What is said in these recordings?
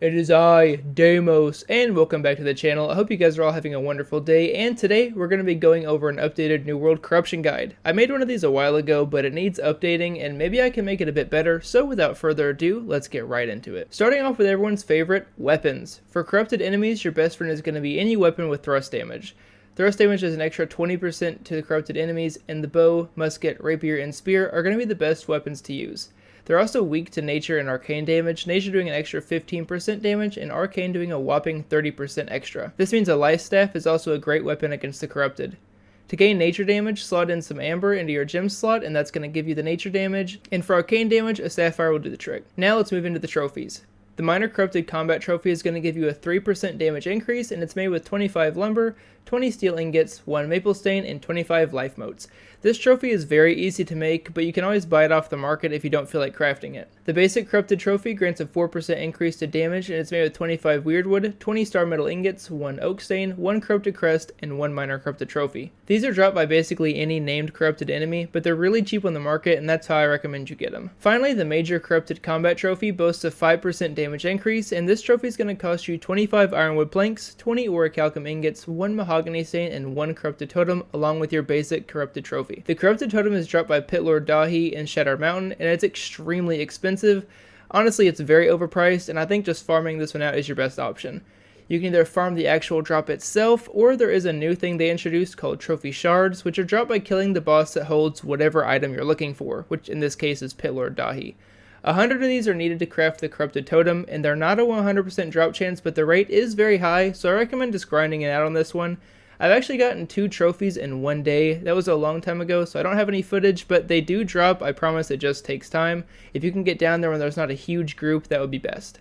It is I, Deimos, and welcome back to the channel. I hope you guys are all having a wonderful day, and today we're going to be going over an updated New World Corruption Guide. I made one of these a while ago, but it needs updating, and maybe I can make it a bit better, so without further ado, let's get right into it. Starting off with everyone's favorite, weapons. For corrupted enemies, your best friend is going to be any weapon with thrust damage. Thrust damage is an extra 20% to the corrupted enemies, and the bow, musket, rapier, and spear are going to be the best weapons to use. They're also weak to nature and arcane damage, nature doing an extra 15% damage, and arcane doing a whopping 30% extra. This means a life staff is also a great weapon against the corrupted. To gain nature damage, slot in some amber into your gem slot, and that's going to give you the nature damage, and for arcane damage, a sapphire will do the trick. Now let's move into the trophies. The Minor Corrupted Combat Trophy is going to give you a 3% damage increase, and it's made with 25 lumber, 20 steel ingots, 1 maple stain, and 25 life motes. This trophy is very easy to make, but you can always buy it off the market if you don't feel like crafting it. The Basic Corrupted Trophy grants a 4% increase to damage, and it's made with 25 weirdwood, 20 star metal ingots, 1 oak stain, 1 corrupted crest, and 1 Minor Corrupted Trophy. These are dropped by basically any named corrupted enemy, but they're really cheap on the market, and that's how I recommend you get them. Finally, the Major Corrupted Combat Trophy boasts a 5% damage increase, and this trophy is going to cost you 25 ironwood planks, 20 orichalcum ingots, 1 mahogany stain, and 1 corrupted totem, along with your basic corrupted trophy. The corrupted totem is dropped by Pit Lord Dahi in Shadow Mountain, and it's extremely expensive. Honestly, it's very overpriced, and I think just farming this one out is your best option. You can either farm the actual drop itself, or there is a new thing they introduced called trophy shards, which are dropped by killing the boss that holds whatever item you're looking for, which in this case is Pit Lord Dahi. 100 of these are needed to craft the corrupted totem, and they're not a 100% drop chance, but the rate is very high, so I recommend just grinding it out on this one. I've actually gotten 2 trophies in one day. That was a long time ago, so I don't have any footage, but they do drop. I promise it just takes time. If you can get down there when there's not a huge group, that would be best.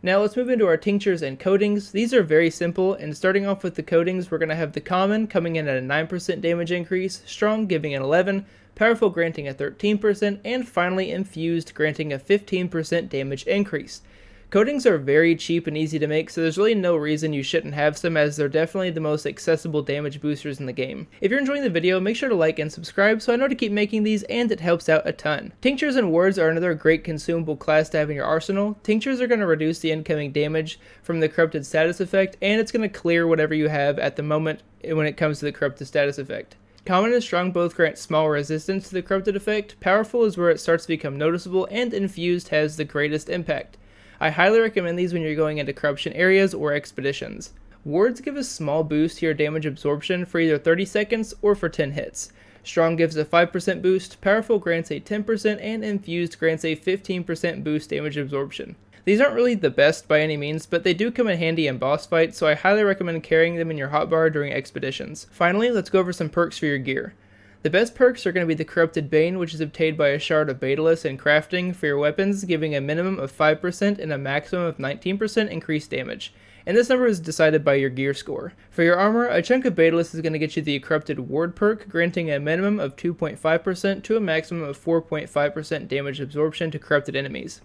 Now let's move into our tinctures and coatings. These are very simple, and starting off with the coatings, we're going to have the common coming in at a 9% damage increase, strong giving an 11%, powerful granting a 13%, and finally infused granting a 15% damage increase. Coatings are very cheap and easy to make, so there's really no reason you shouldn't have some, as they're definitely the most accessible damage boosters in the game. If you're enjoying the video, make sure to like and subscribe so I know to keep making these, and it helps out a ton. Tinctures and wards are another great consumable class to have in your arsenal. Tinctures are going to reduce the incoming damage from the corrupted status effect, and it's going to clear whatever you have at the moment when it comes to the corrupted status effect. Common and strong both grant small resistance to the corrupted effect, powerful is where it starts to become noticeable, and infused has the greatest impact. I highly recommend these when you're going into corruption areas or expeditions. Wards give a small boost to your damage absorption for either 30 seconds or for 10 hits. Strong gives a 5% boost, powerful grants a 10%, and infused grants a 15% boost damage absorption. These aren't really the best by any means, but they do come in handy in boss fights, so I highly recommend carrying them in your hotbar during expeditions. Finally, let's go over some perks for your gear. The best perks are going to be the Corrupted Bane, which is obtained by a shard of Betalis and crafting for your weapons, giving a minimum of 5% and a maximum of 19% increased damage. And this number is decided by your gear score. For your armor, a chunk of Betalis is going to get you the Corrupted Ward perk, granting a minimum of 2.5% to a maximum of 4.5% damage absorption to corrupted enemies.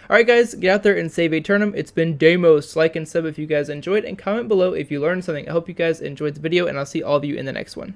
Alright guys, get out there and save a turnum. It's been Deimos. Like and sub if you guys enjoyed, and comment below if you learned something. I hope you guys enjoyed the video, and I'll see all of you in the next one.